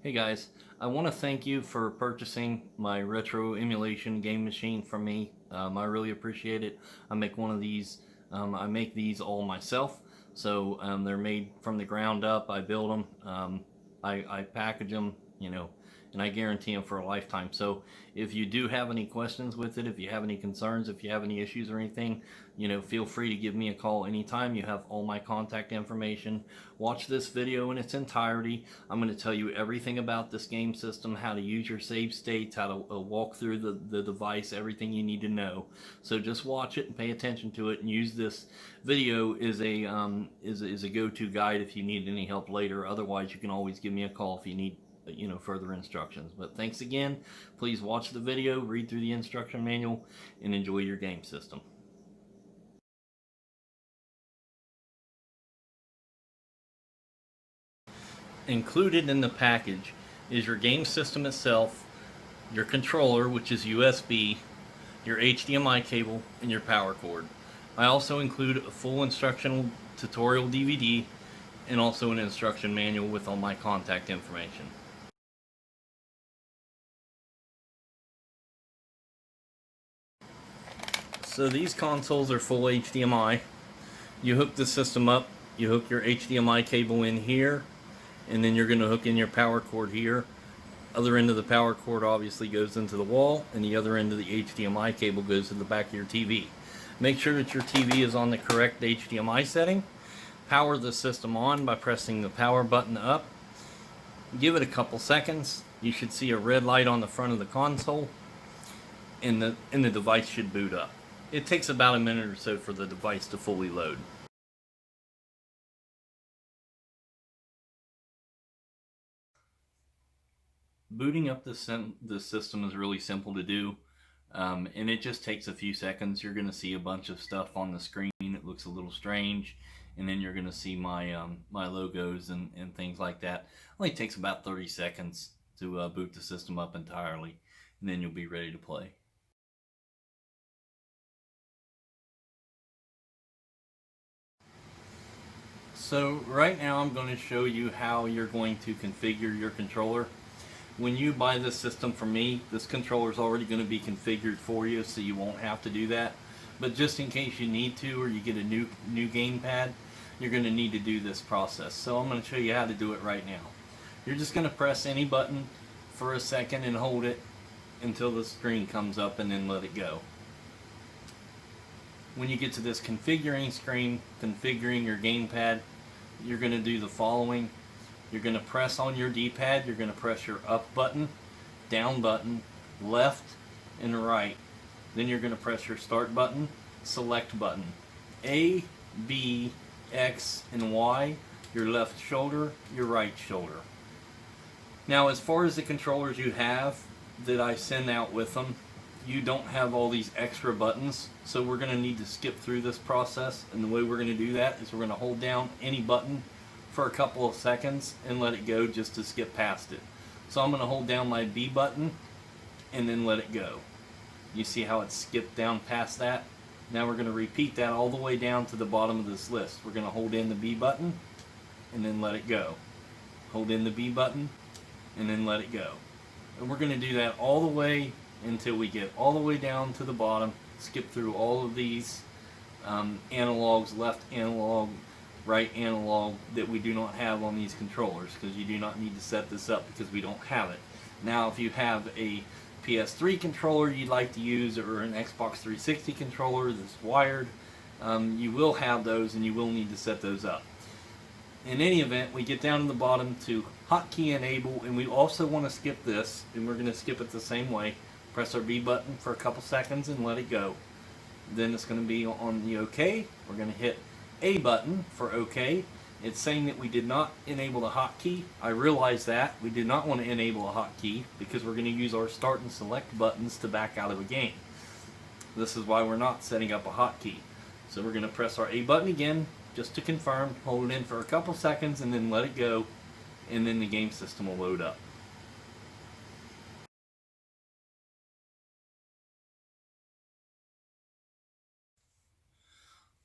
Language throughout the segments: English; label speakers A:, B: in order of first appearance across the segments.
A: Hey guys, I want to thank you for purchasing my retro emulation game machine from me. I really appreciate it. I make one of these. I make these all myself, so they're made from the ground up. I build them. I package them, and I guarantee them for a lifetime. So if you do have any questions with it, if you have any concerns, if you have any issues or anything, feel free to give me a call anytime. You have all my contact information. Watch this video in its entirety. I'm going to tell you everything about this game system, how to use your save states, how to walk through the device, everything you need to know. So just watch it and pay attention to it, and use this video as a go-to guide if you need any help later. Otherwise, you can always give me a call if you need further instructions. But thanks again. Please watch the video, read through the instruction manual, and enjoy your game system. Included in the package is your game system itself, your controller, which is USB, your HDMI cable, and your power cord. I also include a full instructional tutorial DVD and also an instruction manual with all my contact information. So these consoles are full HDMI. You hook the system up, you hook your HDMI cable in here, and then you're going to hook in your power cord here. Other end of the power cord obviously goes into the wall, and the other end of the HDMI cable goes to the back of your TV. Make sure that your TV is on the correct HDMI setting. Power the system on by pressing the power button up. Give it a couple seconds. You should see a red light on the front of the console, and the device should boot up. It takes about a minute or so for the device to fully load. Booting up the system is really simple to do, and it just takes a few seconds. You're going to see a bunch of stuff on the screen that looks a little strange, and then you're going to see my my logos and things like that. It only takes about 30 seconds to boot the system up entirely, and then you'll be ready to play. So right now I'm going to show you how you're going to configure your controller. When you buy this system from me, this controller is already going to be configured for you, so you won't have to do that. But just in case you need to, or you get a new gamepad, you're going to need to do this process. So I'm going to show you how to do it right now. You're just going to press any button for a second and hold it until the screen comes up, and then let it go. When you get to this configuring screen, configuring your gamepad, you're going to do the following. You're going to press on your D-pad, you're going to press your up button, down button, left and right. Then you're going to press your start button, select button. A, B, X, and Y, your left shoulder, your right shoulder. Now as far as the controllers you have that I send out with them, you don't have all these extra buttons, so we're going to need to skip through this process, and the way we're going to do that is we're going to hold down any button for a couple of seconds and let it go just to skip past it. So I'm going to hold down my B button and then let it go. You see how it skipped down past that? Now we're going to repeat that all the way down to the bottom of this list. We're going to hold in the B button and then let it go. Hold in the B button and then let it go. And we're going to do that all the way until we get all the way down to the bottom, skip through all of these analogs, left analog, right analog, that we do not have on these controllers, because you do not need to set this up because we don't have it. Now if you have a PS3 controller you'd like to use, or an Xbox 360 controller that's wired, you will have those and you will need to set those up. In any event, we get down to the bottom to hotkey enable, and we also want to skip this, and we're going to skip it the same way. Press our B button for a couple seconds and let it go. Then it's going to be on the OK. We're going to hit A button for OK. It's saying that we did not enable the hotkey. I realize that. We did not want to enable a hotkey because we're going to use our start and select buttons to back out of a game. This is why we're not setting up a hotkey. So we're going to press our A button again just to confirm, hold it in for a couple seconds and then let it go, and then the game system will load up.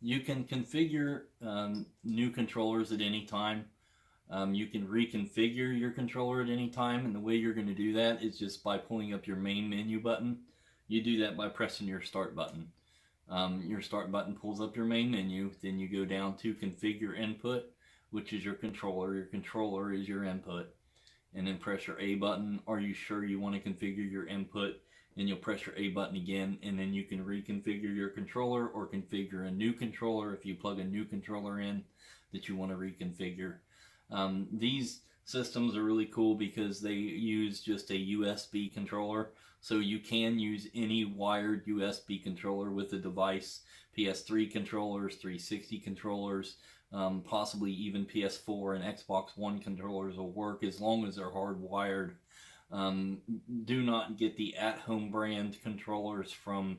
A: You can configure new controllers at any time. You can reconfigure your controller at any time, and the way you're going to do that is just by pulling up your main menu button. You do that by pressing your start button. Your start button pulls up your main menu, then you go down to configure input, which is your controller. Your controller is your input, and then press your A button. Are you sure you want to configure your input? And you'll press your A button again, and then you can reconfigure your controller or configure a new controller if you plug a new controller in that you want to reconfigure. These systems are really cool because they use just a USB controller, so you can use any wired USB controller with the device. PS3 controllers, 360 controllers, possibly even PS4 and Xbox One controllers will work as long as they're hardwired. Do not get the at-home brand controllers from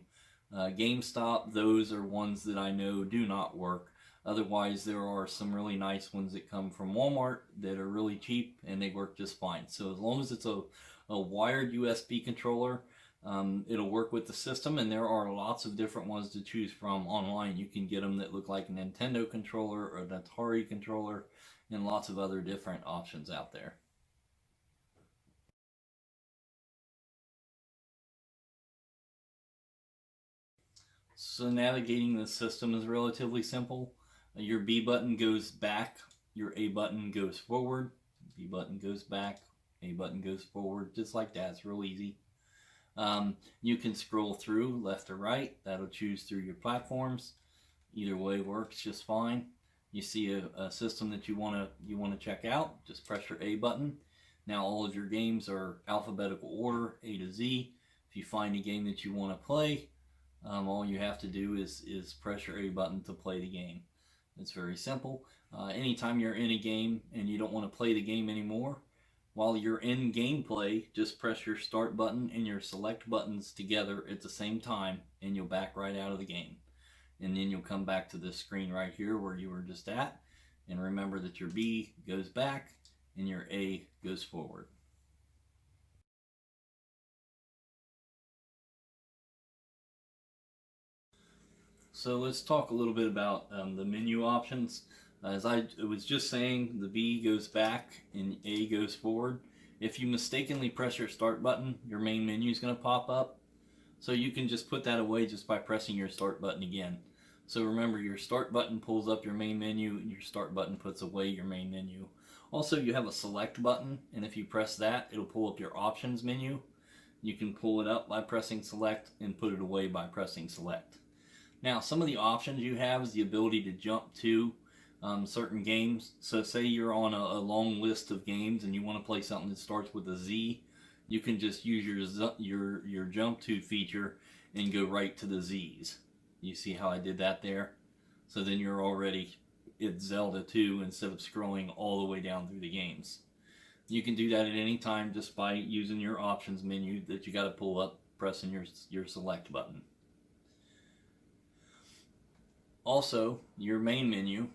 A: GameStop. Those are ones that I know do not work. Otherwise, there are some really nice ones that come from Walmart that are really cheap and they work just fine. So as long as it's a wired USB controller, it'll work with the system, and there are lots of different ones to choose from online. You can get them that look like a Nintendo controller or an Atari controller, and lots of other different options out there. So navigating the system is relatively simple. Your B button goes back, your A button goes forward, B button goes back, A button goes forward, just like that. It's real easy. You can scroll through left or right. That'll choose through your platforms. Either way works just fine. You see a system that you want to check out, just press your A button. Now all of your games are alphabetical order, A to Z. If you find a game that you want to play, all you have to do is press your A button to play the game. It's very simple. Anytime you're in a game and you don't want to play the game anymore, while you're in gameplay, just press your start button and your select buttons together at the same time, and you'll back right out of the game. And then you'll come back to this screen right here where you were just at. And remember that your B goes back and your A goes forward. So let's talk a little bit about the menu options. As I was just saying, the B goes back and A goes forward. If you mistakenly press your start button, your main menu is going to pop up. So you can just put that away just by pressing your start button again. So remember, your start button pulls up your main menu and your start button puts away your main menu. Also, you have a select button, and if you press that, it'll pull up your options menu. You can pull it up by pressing select and put it away by pressing select. Now, some of the options you have is the ability to jump to certain games. So say you're on a long list of games and you want to play something that starts with a Z, you can just use your jump to feature and go right to the Z's. You see how I did that there? So then you're already at Zelda 2 instead of scrolling all the way down through the games. You can do that at any time just by using your options menu that you got to pull up, pressing your select button. Also, your main menu,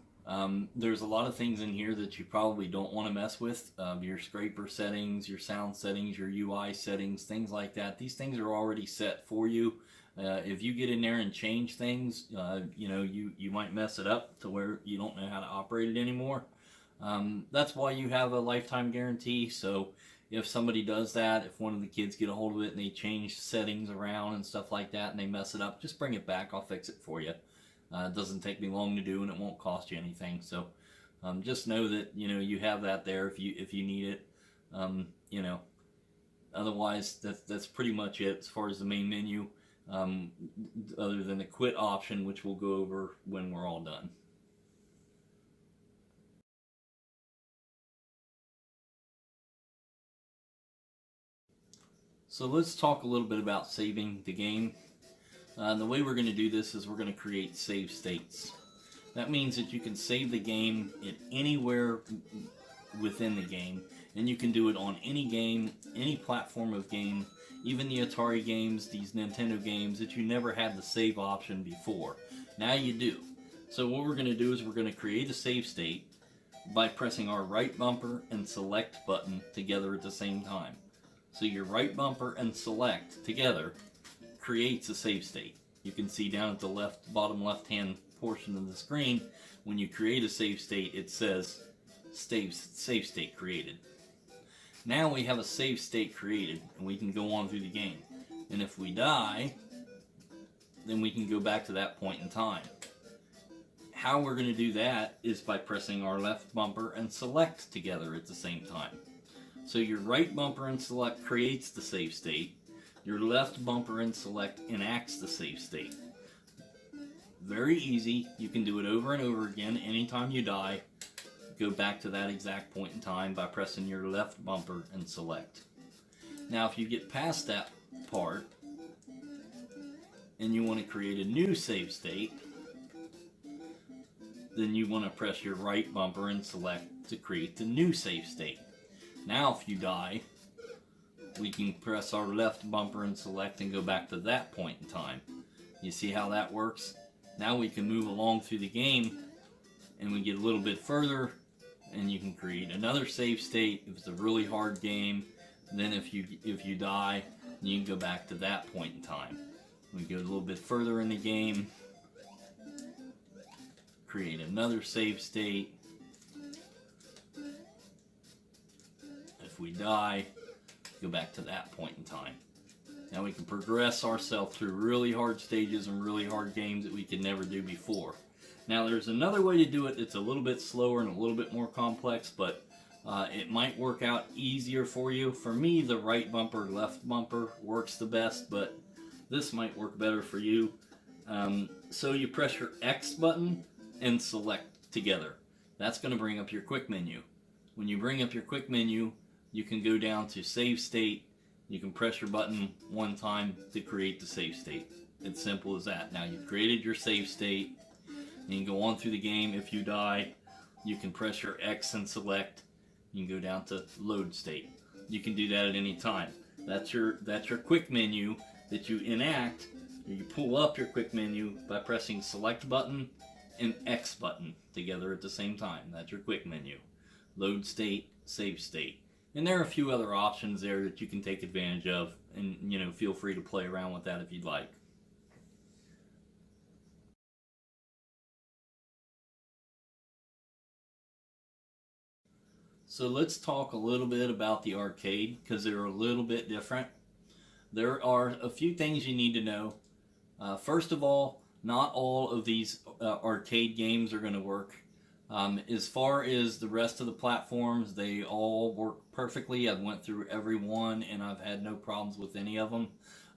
A: there's a lot of things in here that you probably don't want to mess with. Your scraper settings, your sound settings, your UI settings, things like that. These things are already set for you. If you get in there and change things, you might mess it up to where you don't know how to operate it anymore. That's why you have a lifetime guarantee. So if somebody does that, if one of the kids get a hold of it and they change settings around and stuff like that and they mess it up, just bring it back. I'll fix it for you. It doesn't take me long to do, and it won't cost you anything. So just know that you have that there if you need it. Otherwise, that's pretty much it as far as the main menu. Other than the quit option, which we'll go over when we're all done. So let's talk a little bit about saving the game. The way we're going to do this is we're going to create save states. That means that you can save the game at anywhere within the game, and you can do it on any game, any platform of game, even the Atari games, these Nintendo games that you never had the save option before. Now you do. So what we're going to do is we're going to create a save state by pressing our right bumper and select button together at the same time. So your right bumper and select together creates a save state. You can see down at the bottom left hand portion of the screen, when you create a save state, it says save state created. Now we have a save state created, and we can go on through the game. And if we die, then we can go back to that point in time. How we're going to do that is by pressing our left bumper and select together at the same time. So your right bumper and select creates the save state. Your left bumper and select enacts the save state. Very easy. You can do it over and over again. Anytime you die, go back to that exact point in time by pressing your left bumper and select. Now if you get past that part and you want to create a new save state, then you want to press your right bumper and select to create the new save state. Now if you die, we can press our left bumper and select and go back to that point in time. You see how that works? Now we can move along through the game and we get a little bit further and you can create another save state if it's a really hard game. Then if you die, you can go back to that point in time. We go a little bit further in the game, create another save state. If we die, go back to that point in time. Now we can progress ourselves through really hard stages and really hard games that we could never do before. Now there's another way to do it that's a little bit slower and a little bit more complex, but it might work out easier for you. For me, the right bumper, left bumper works the best, but this might work better for you. So you press your X button and select together. That's going to bring up your quick menu. When you bring up your quick menu, you can go down to save state. You can press your button one time to create the save state. It's simple as that. Now you've created your save state. You can go on through the game. If you die, you can press your X and select. You can go down to load state. You can do that at any time. That's your quick menu that you enact. You pull up your quick menu by pressing select button and X button together at the same time. That's your quick menu. Load state, save state. And there are a few other options there that you can take advantage of, and feel free to play around with that if you'd like. So let's talk a little bit about the arcade, because they're a little bit different. There are a few things you need to know. First of all, not all of these arcade games are going to work. As far as the rest of the platforms, they all work perfectly. I've went through every one and I've had no problems with any of them.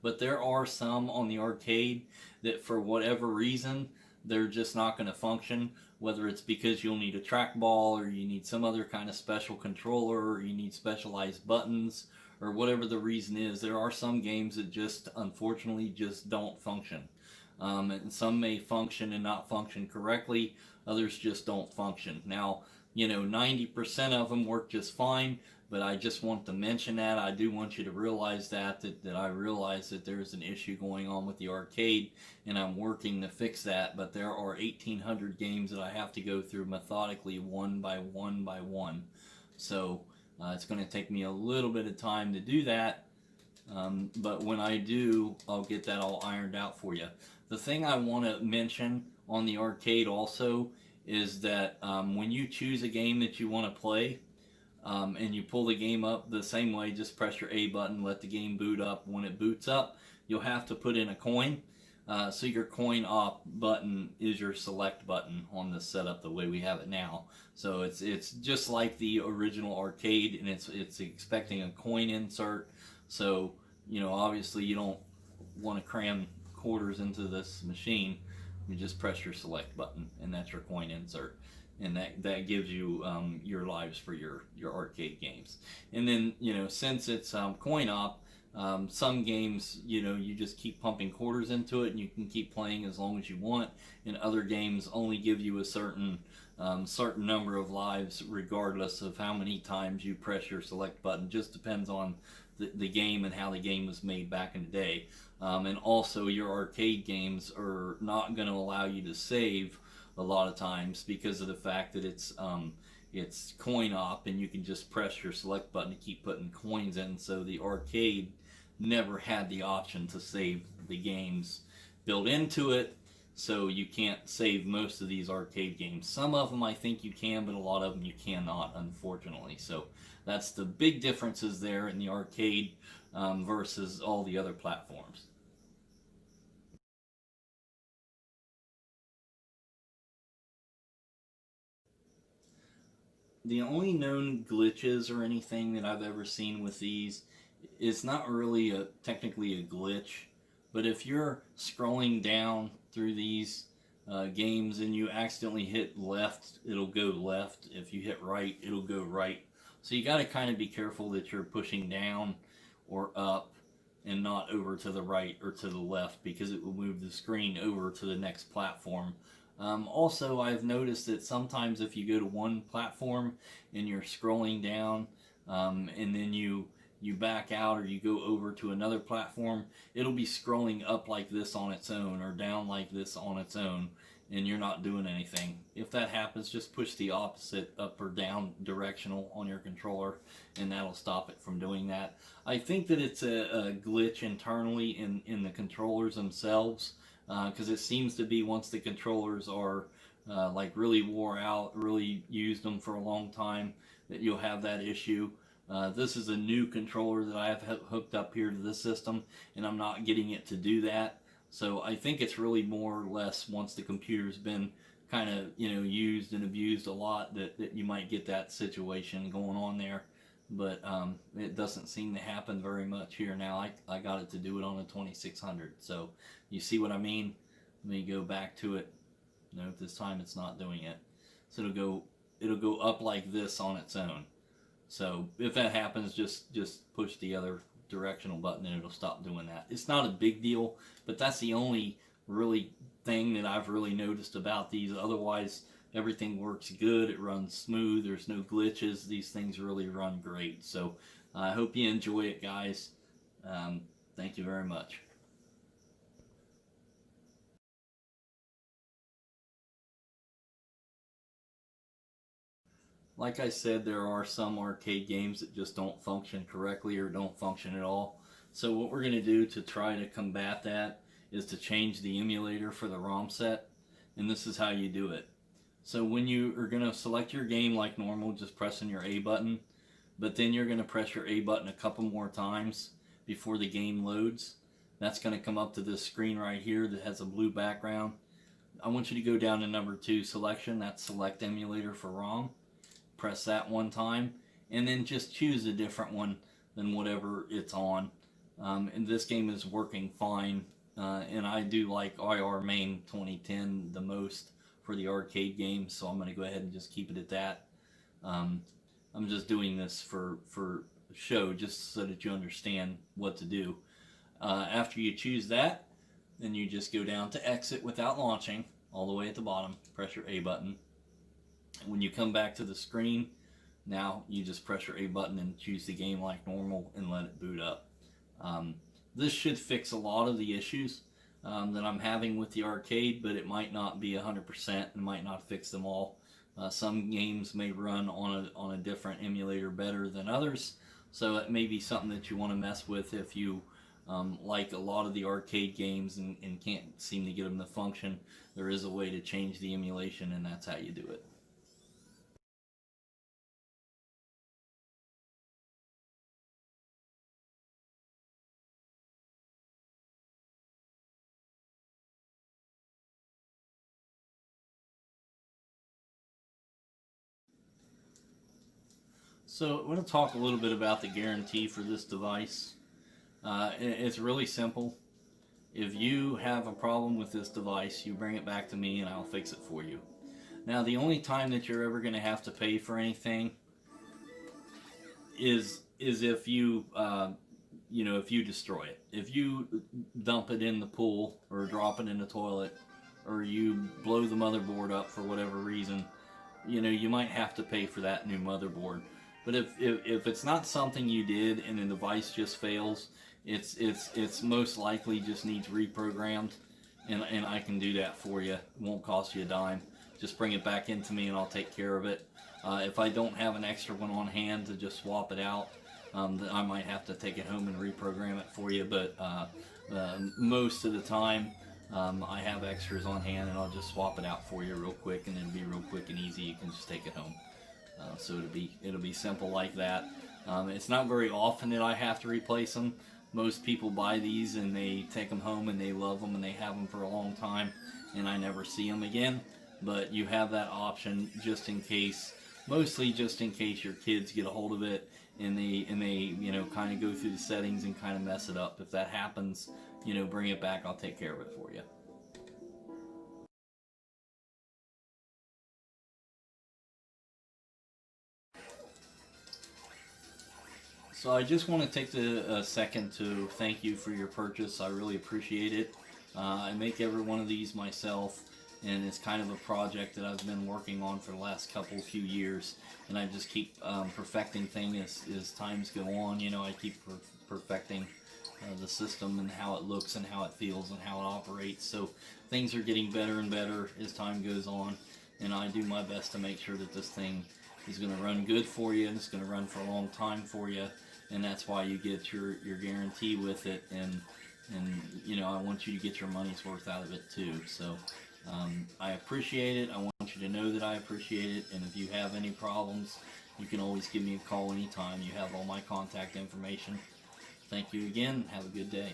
A: But there are some on the arcade that for whatever reason, they're just not going to function. Whether it's because you'll need a trackball, or you need some other kind of special controller, or you need specialized buttons, or whatever the reason is, there are some games that just unfortunately just don't function. And some may function and not function correctly, others just don't function. Now, 90% of them work just fine, but I just want to mention that. I do want you to realize that I realize that there's an issue going on with the arcade, and I'm working to fix that, but there are 1,800 games that I have to go through methodically one by one by one. So it's going to take me a little bit of time to do that, but when I do, I'll get that all ironed out for you. The thing I want to mention on the arcade also is that when you choose a game that you want to play, and you pull the game up the same way, just press your A button, let the game boot up. When it boots up, you'll have to put in a coin. So your coin op button is your select button on this setup the way we have it now. So it's just like the original arcade, and it's expecting a coin insert. So obviously you don't want to cram quarters into this machine. You just press your select button, and that's your coin insert, and that gives you your lives for your arcade games. And then since it's coin op, some games you just keep pumping quarters into it and you can keep playing as long as you want, and other games only give you a certain number of lives regardless of how many times you press your select button. Just depends on the game and how the game was made back in the day. And also your arcade games are not going to allow you to save a lot of times because of the fact that it's coin op, and you can just press your select button to keep putting coins in. So the arcade never had the option to save the games built into it. so you can't save most of these arcade games. Some of them I think you can, but a lot of them you cannot, unfortunately. So that's the big differences there in the arcade versus all the other platforms. The only known glitches or anything that I've ever seen with these, it's not really technically a glitch, but if you're scrolling down through these games and you accidentally hit left, it'll go left. If you hit right, it'll go right. So you got to kind of be careful that you're pushing down or up and not over to the right or to the left, because it will move the screen over to the next platform. Also, I've noticed that sometimes if you go to one platform and you're scrolling down, and then you back out or you go over to another platform, it'll be scrolling up like this on its own or down like this on its own, and you're not doing anything. If that happens, just push the opposite up or down directional on your controller, and that'll stop it from doing that. I think that it's a glitch internally in the controllers themselves, because it seems to be once the controllers are like really wore out, really used them for a long time, that you'll have that issue. This is a new controller that I have hooked up here to this system, and I'm not getting it to do that. So I think it's really more or less once the computer's been kind of used and abused a lot, that you might get that situation going on there. But it doesn't seem to happen very much here now. I got it to do it on a 2600. So you see what I mean? Let me go back to it. No, this time it's not doing it. So it'll go up like this on its own. So if that happens, just push the other directional button and it'll stop doing that. It's not a big deal, but that's the only really thing that I've really noticed about these. Otherwise, everything works good. It runs smooth. There's no glitches. These things really run great. So I hope you enjoy it, guys. Thank you very much. Like I said, there are some arcade games that just don't function correctly or don't function at all. So what we're going to do to try to combat that is to change the emulator for the ROM set. And this is how you do it. So when you are going to select your game like normal, just pressing your A button, but then you're going to press your A button a couple more times before the game loads. That's going to come up to this screen right here that has a blue background. I want you to go down to number 2 selection, that's select emulator for ROM. Press that one time, and then just choose a different one than whatever it's on. And this game is working fine, and I do like IR Main 2010 the most for the arcade games, so I'm going to go ahead and just keep it at that. I'm just doing this for show, just so that you understand what to do. After you choose that, then you just go down to exit without launching, all the way at the bottom, press your A button. And when you come back to the screen, now you just press your A button and choose the game like normal and let it boot up. This should fix a lot of the issues that I'm having with the arcade, but it might not be 100% and might not fix them all. Some games may run on a different emulator better than others, so it may be something that you want to mess with if you like a lot of the arcade games and can't seem to get them to function. There is a way to change the emulation, and that's how you do it. So I'm going to talk a little bit about the guarantee for this device. It's really simple. If you have a problem with this device, you bring it back to me and I'll fix it for you. Now, the only time that you're ever going to have to pay for anything is if if you destroy it. If you dump it in the pool or drop it in the toilet, or you blow the motherboard up for whatever reason, you might have to pay for that new motherboard. But if it's not something you did and the device just fails, it's most likely just needs reprogrammed, and I can do that for you. It won't cost you a dime. Just bring it back into me and I'll take care of it. If I don't have an extra one on hand to just swap it out, then I might have to take it home and reprogram it for you. But most of the time, I have extras on hand, and I'll just swap it out for you real quick, and it'll be real quick and easy. You can just take it home. So it'll be simple like that. It's not very often that I have to replace them. Most people buy these and they take them home and they love them and they have them for a long time, and I never see them again. But you have that option just in case, mostly just in case your kids get a hold of it and they kind of go through the settings and kind of mess it up. If that happens, bring it back. I'll take care of it for you. So I just want to take a second to thank you for your purchase. I really appreciate it. I make every one of these myself, and it's kind of a project that I've been working on for the last few years, and I just keep perfecting things as times go on. I keep perfecting the system and how it looks and how it feels and how it operates. So things are getting better and better as time goes on, and I do my best to make sure that this thing is going to run good for you and it's going to run for a long time for you, and that's why you get your guarantee with it, and I want you to get your money's worth out of it too. So I appreciate it. I want you to know that I appreciate it, and if you have any problems, you can always give me a call anytime. You have all my contact information. Thank you again. Have a good day.